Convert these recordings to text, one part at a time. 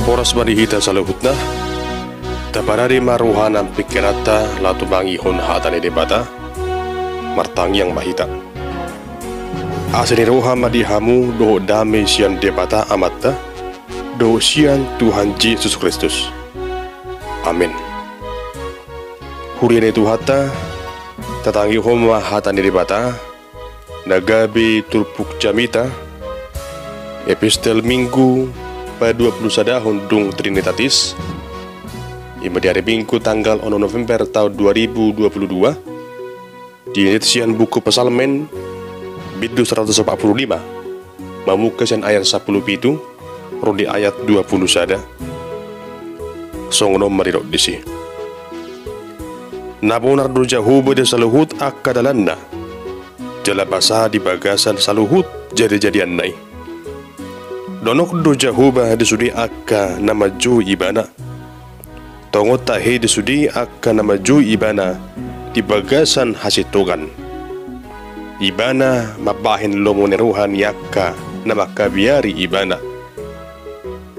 Oras marihita sa luhut na, taparari maruhanan pikirata latu bangihon hatan ide bata, martangi yang mahita. Asani roha madihamu doho dame sian debata amatta, doho sian Tuhan Yesus Kristus. Amin. Huriane Tuhata, tatangi homa hatan ide bata, nagabi turpuk jamita, epistel minggu pada 21 Hundung Trinitatis Ima di hari Minggu tanggal 1 November tahun 2022 di edisian buku Pesalmen Bidu 145 Mamukasian ayat 10 pitu Rodi ayat 20 sada Songno marirok disi Nabonar do jahuba de saluhut akadalanna Jala basa di bagasan saluhut jadi-jadian nai Donok do jahuba disudi akka nama ju ibana Tongot tahe disudi akka nama ju ibana di bagasan hasitogan Ibana mabahin lomo neruhan yakka nama kabiari ibana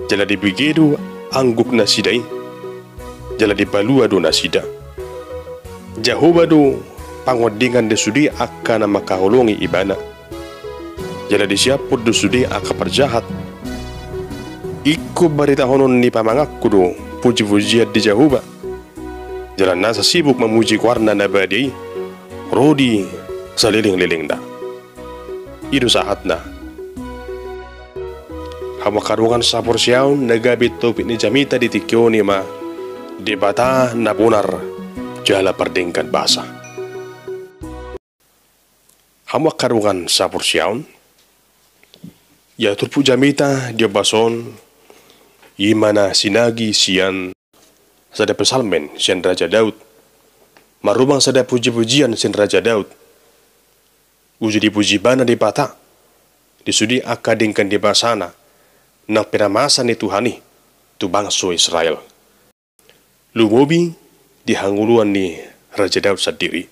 Jala dibigedu angguk nasidai Jala dibalua do nasida Jahuba do pangodingan disudi akka nama kahulungi ibana Jala disiaput disudi akka perjahat Iku barita honon ni pamangakku do puji-pujian di jahuba Jalan nasa sibuk memuji warna nabadi Rodi seliling-liling dah Itu saatna Hawa karungan sapor siaun nagabi topik ni jamita di tikyo ni ma Debata nabunar jala perdengkan bahasa Hawa karungan sapor siaun Ya turpu jamita dia bason Imana sinagi sian sada pesalmen sian Raja Daud marumang sada puji-pujian sian Raja Daud uji dipuji bana di bata disudi akadingkan di basana na piramasa ni Tuhani tu bangsa Israel lumobi dihanguluan ni Raja Daud sendiri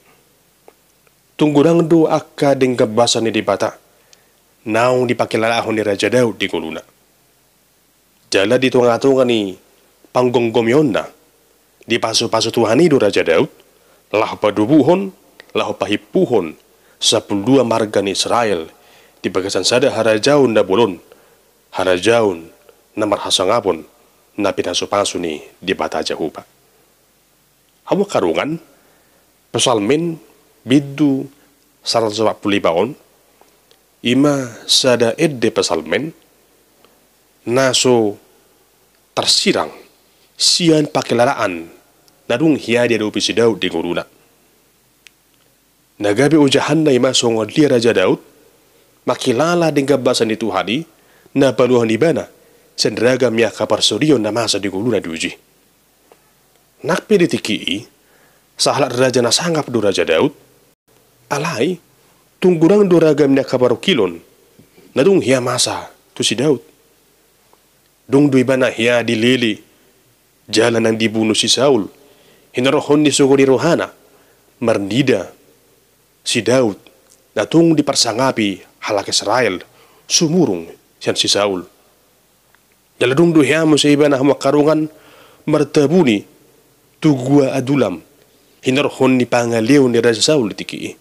tunggurang do akadingkan basani di bata naung dipakai lalahon ni Raja Daud di kuluna Jala di tunga-tunga ni panggonggom yonna di pasu-pasu Tuhan itu Raja Daud lah padubuhon lah pahipuhon 12 marga ni Israel di bagasan sada harajaun na bulon harajaun na marhasangapon na pinasu-pasu ni di bata jahuba hawa karungan pesalmen bidu 145 ima sada edde pesalmen naso tersirang sian pakelaraan nadung hia dia do pisi Daud di nguruna nagabi ujahan na ima songo dia Raja Daud makilala dengan basan itu hadi na paluhan di bana sendraga miya kapar surion na masa di nguruna diuji nakpi ditiki sahalat raja na sanggap do Raja Daud alai tunggurang do ragam miya kapar kilon nadung hia masa tu si Daud Dung dui bana hia dilili jalan yang dibunuh si Saul hinarohon ni suguri rohana mernida si Daud datung dipersangapi halak Israel sumurung sian si Saul jaladung du hia musibana makarungan mertabuni tugua adulam hinarohon ni pangaliw ni Raja Saul tiki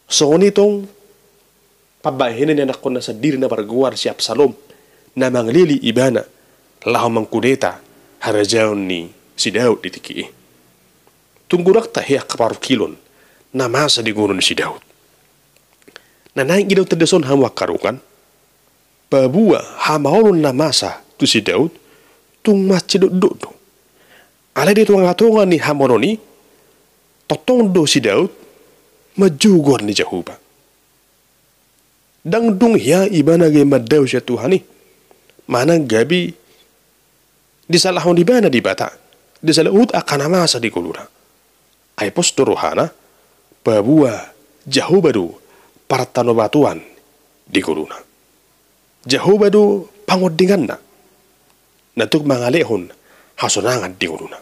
so nitong pabahinan ni anak ko na sa diri na parguar si Absalom na manglili ibana laho mangkudeta harajaon ni si Daud ditiki tunggurak tahiya kaparu kilon na masa di gunung si Daud na naik gidaw terdeson hamwa karungan babua hamaulun na masa tu si Daud tung macedok do ala di tuang-tuangan ni hamononi totong do si Daud majugor ni jahuba dang dung hiya ibana ge madaw siya Tuhani mana gabi disalahon di bana di bata disalahut akan masa di kulura ay posto rohana babua jahubadu partano batuan di kuluna jahubadu pangodingan na natuk mangalehon hasonangan di kuluna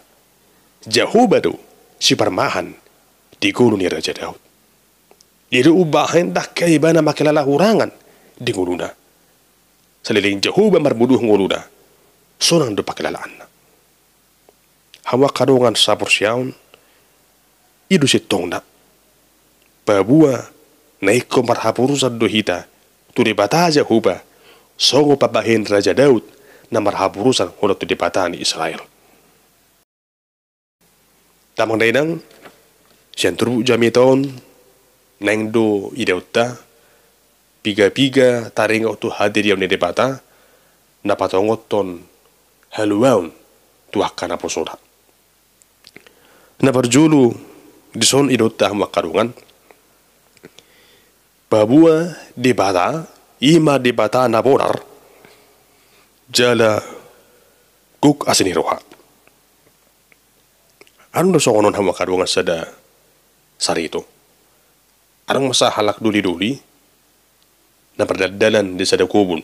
Jehovah do si parmahan di gulu ni Raja Daud. Dia ubahin dah kaibana makilala hurangan di guluna. Seliling Jehovah marbuduh nguluna. Sonang do pakilalaan na. Hawa kadongan sapur siyaon. Idu si tongna. Babua naiko marhapurusan do hita. Tuli bata Jehovah. Songo pabahin Raja Daud na marhapurusan hono tuli bata ni Israel. Tamang dainang siyan turbu jami taon nang do idauta piga-piga taringa tu hadir yaw ni debata na patongoton haluaun tuakan apo soda. Na berjulu dison idauta makarungan babua debata ima debata na bonar jala kuk asini roha. Ano na songonon hama karungan sada sarito. Arang masa halak duli-duli na perdadalan di sada kubun.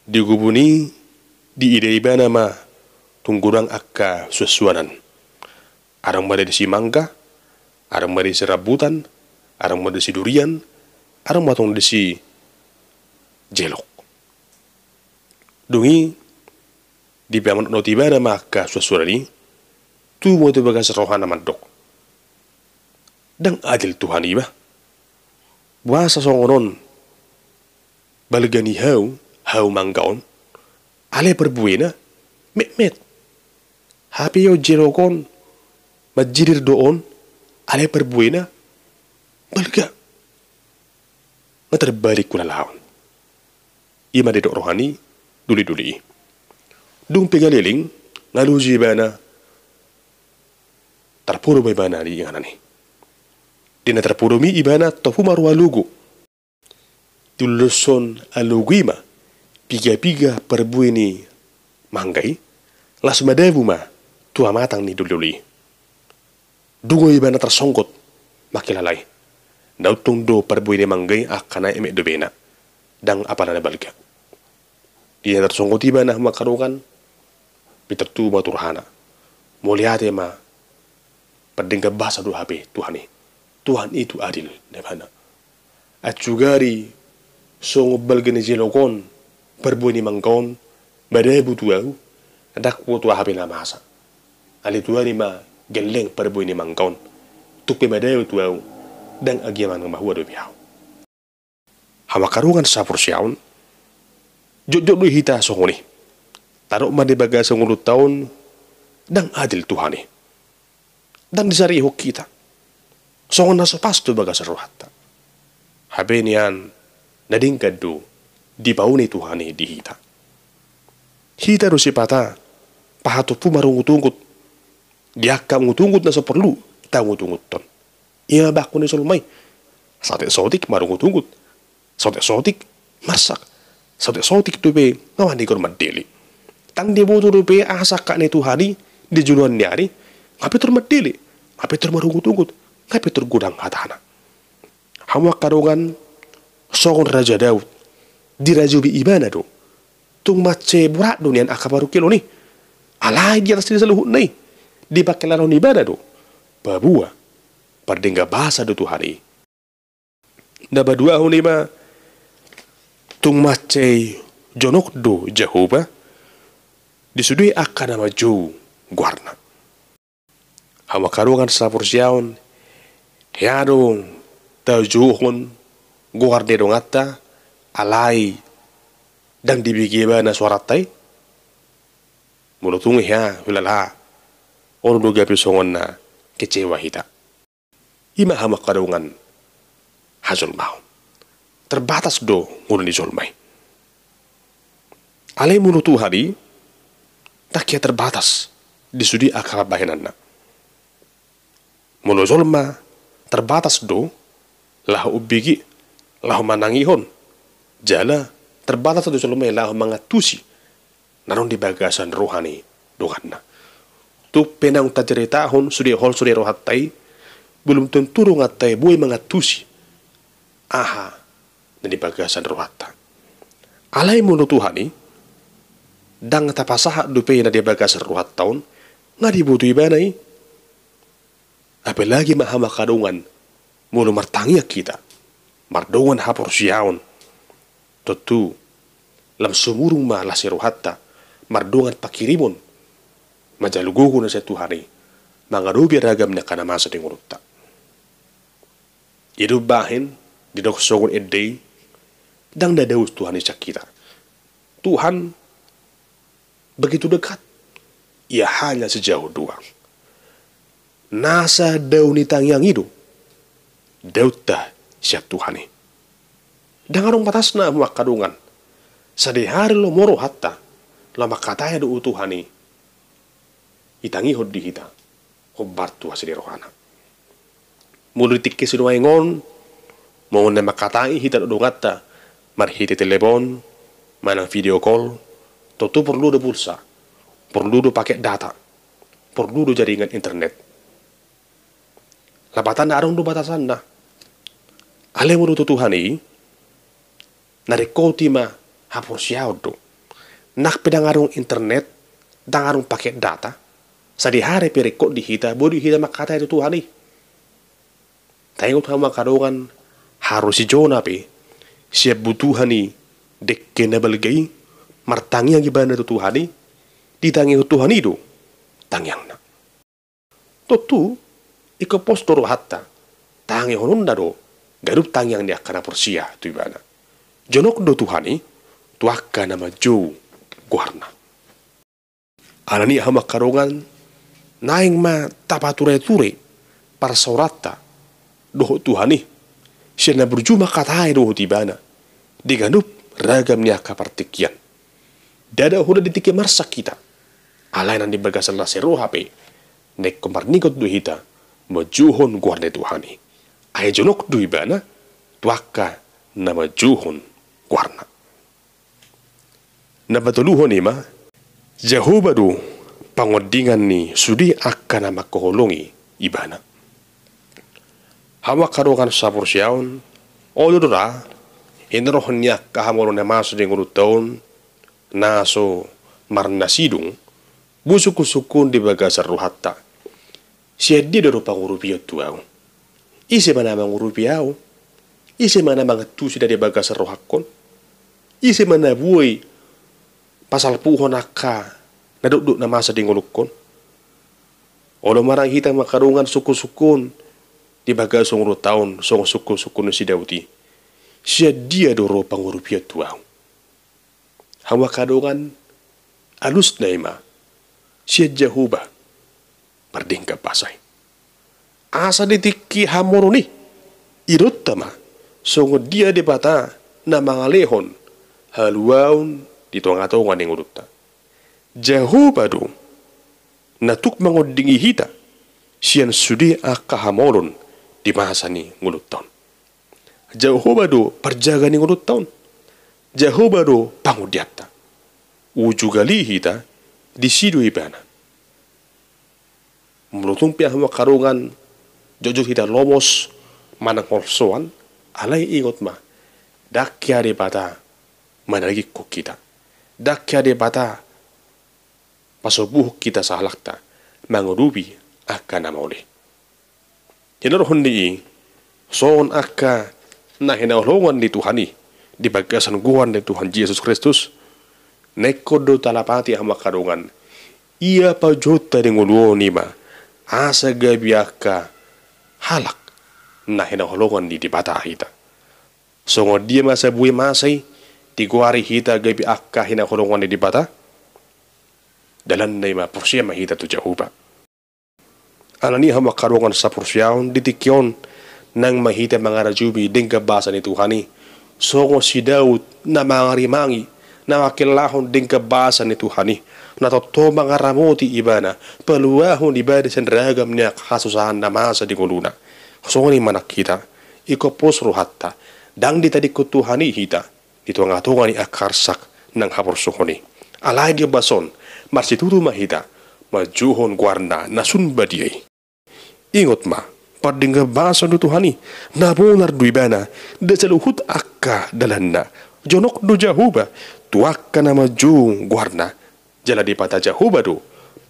Di kubuni di ideiba nama tunggurang akka susuanan. Arang mada si mangga, arang mada si rabutan, arang mada si durian, arang matong si jelok. Dungi di paman notiba nama akka susuanan ni tu mo tu bagas rohana mandok. Dang adil Tuhan iba. Buasa songonon balgani hau manggaon ale perbuena met hapi yo jerokon majirir doon ale perbuena balga na terbalik kula lawan. Ima dedok rohani duli-duli. Dung pegaliling ngaluji bana terpuru ibana di ingana ni. Dina terpuru mi ibana tofu marwalugu. Tuluson alugima piga-piga perbuini manggai las madevuma tua matang ni dululi. Dungo ibana tersongkot makilalai. Dautung do perbuini manggai akana emek dobena. Dang apa nana balga. Dia tersongkot ibana makarukan pitertu maturhana. Muliate ma Perdengka bahasa do HP Tuhan ni. Tuhan itu adil. Nebana. At sugari songo balgani jelokon perbuini mangkon badebu tuau adak po tua HP na masa. Ali tuani ma geleng perbuini mangkon. Tukpe badebu tuau dang agyaman ng mahuwa do biyaw. Hamakarungan sa porsyaon jod do hita songo ni. Tarok madibaga sa ngulut taon dang adil Tuhan ni. Dan disarihok kita. Songon na pasto baga sa ruhata. Habe niyan, nadingkad do, di pauni Tuhan ni di hita. Hita do si pata, pahato po marungutungot. Diaka ngutungot na sa perlu, kita ngutungot ton. Iya bako ni solmay. Sotik marungutungot. Sotik masak. Sotik tupe, ngawan di korman dili. Tang di boto tupe, asak ka ni Tuhan ni, di juluan niyari, ngapitur madili. Ngapitur marungut-ungut, ngapitur gudang hatana. Hawa karungan songon Raja Daud dirajubi ibana do. Tung mace burak do niyan akabaru kilo ni. Alay di atas sa luhut na di pakilalaw ni ibana do. Babua pardengga bahasa do Tuhan ni. Nabadua ho ni ma tung mace jonok do Jehovah disudui akan nama jo guarna. Hama karungan sa porsyaon hiadong tajuhon guarde dong atta alay dang dibigiba na suaratay mulutungi ha hulala ono do gapi songon na kecewa hita. Ima hama karungan hazul mau terbatas do ngulun di zolmay. Alay mulutu hari tak ya terbatas disudi akal bahinan na. Mulu zolma terbatas do lah ubigi lah manangihon jala terbatas do zolma lah mangatusi naron di bagasan rohani doganna. Tu penang tajeritahon sudi hol sudi rohatai belum tentu rongatai buai mangatusi aha na di bagasan rohata. Alay mulu Tuhani dang tapasaha dupe na di bagasan rohat taon Nga dibutuhi banay. Apalagi mahama kadungan. Mulu martangiya kita. Mardungan hapor siyaon. Tentu. Lam sumurung ma lasero hatta. Mardungan pakirimon. Majalugugo na sa Tuhani. Mangarubi ragam na kanamasa di ngurutta. Idubahin. Didoksogon edday. Dang dadaus Tuhan sa kita. Tuhan begitu dekat. Ia hanya sejauh doang. Nasa daw ni tangyang itu. Daw ta siya Tuhan. Dangarong patas na makadungan. Sa dihari lo moro hatta. Lo makataya do Tuhan. Itangi hod di hita. Hubartu ha rohana. Mulutik ke sinuaingon. Mo na makatai hita do ngata. Marhiti telepon. Manang video call. Tentu perlu do pulsa. Perlu do pakai data. Perlu do jaringan internet. Labatan na arong do batasan na. Ale mo do Tuhani. Narikoti ma hapor siyaw do. Nakpedang arong internet. Dang arong pakai data. Sa dihari perikot di hita. Bodo hita makatay do Tuhani. Taingot hama kadungan. Harus si Jonapi. Siya butuhani. Dekke na balgay. Martangi ang iba na do Tuhani. Ditangi Tuhan itu tangyang na. Tentu iko postoro hatta tangi honon do garup tangyang dia kana porsia tu ibana. Jonok do Tuhani tuakka nama jo guarna. Alani hama karongan naing ma tapature-ture para saurata do Tuhani. Siya na berjuma katai do tibana. Diganup ragam niya kapartikian. Dada huda ditike marsak kita. Alay nan dibagasan la seru hape. Nek kumarnikot du hita. Majuhon guarne Tuhani. Ay jonok du ibana. Tuaka na majuhon guarna. Nabatuluhon ima. Jehovah du pangodingan ni sudi akan na makoholongi ibana. Hawa karokan sapur siyaon. Ododora. Inrohon niya kahamoron na maso di ngurutaon. Naso marnasidung. Busuk-sukun di bagasar ruhatta. Siya di daro pangurupiyaw tuaw. Isi mana mangurupiyaw. Isi mana mangatusi dari bagasar ruhakon. Isi mana buhay. Pasal puhon akka. Naduk-duk na masa di ngulukon. Olo marang hitang makarungan suku-sukun. Di bagasong rutaon. Song suku-sukun si Dauti. Siya dia daro pangurupiyaw tuaw. Hawa kadungan. Alus na ima. Siya Jehovah pardingka pasay. Asa ditiki hamoro ni irut tama sungod dia debata na mga lehon haluaon dito nga taongan ng urutta. Jehovah do natuk mangodingi hita siyan sudi akahamoron di masa ni nguluttaon. Jehovah do parjaga ni nguluttaon. Jehovah do pangudyata. Ujugali hita di sido ibana. Mulutong piyah makarungan jojo hita lomos manang holsoan alay ingot ma dakya de bata managik ko kita. Dakya de bata pasobuh kita sa halakta mangurubi akka na mauli. Hinarhon ni soon akka na hinahulungan ni Tuhani di bagasan guwan ni Tuhan Yesus Kristus. Nekodo talapati ang makarungan. Ia pa jota ng uluo ni ma. Asa gabiaka halak na hinahulungan ni di bata hita. So nga dia masa buhay masay. Tiguari hita gabi akka hinahulungan ni di bata. Dalan na ima porsiya mahita to Jehovah. Alani ang makarungan sa porsyaon ditikyon nang mahita mga rajubi ding kabasa ni Tuhani. So nga si Daud na mga rimangi na makilahon din kabasa ni Tuhani na totoo mga ramoti ibana paluahon ibada sa ragam niya kasusahan na masa di kuluna. So ni manak kita ikopos ruhatta dang di tadi ko Tuhani hita dito nga tunga ni akarsak ng haporsuhoni. Alay di bason marsitutu mahita majuhon guarna nasunba diyay. Ingot ma pardingga basa ni Tuhani nabunar du ibana desaluhut akka dalanna jonok du Jehovah tuak ka na maju guarna jala di pata Jehovah do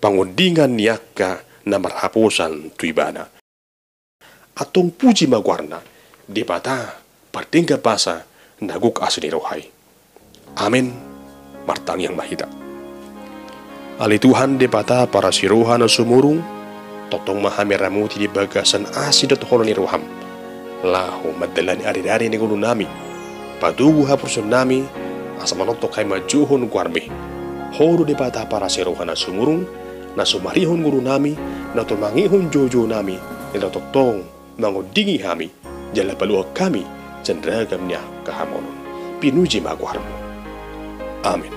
pangundingan niaka na marhapusan tuibana. Atong puji magwarna, di bata pardingga basa naguk asli rohai. Amin, martang yang mahita. Ali Tuhan di bata para siruhan na sumurung, totong mahamiramuti di bagasan asidot holoni roham. Lahu madalani ari-ari ni gulu nami, padugu hapursun nami, asa manotok kay majuhon guarmi. Horo di bata para siruhan na sumurung, na sumarihon guru nami, na tumangihon jojo nami, na totong mangudingi kami, jala baluhag kami, cenderagam niya kahamonon. Pinuji magwarmo. Amin.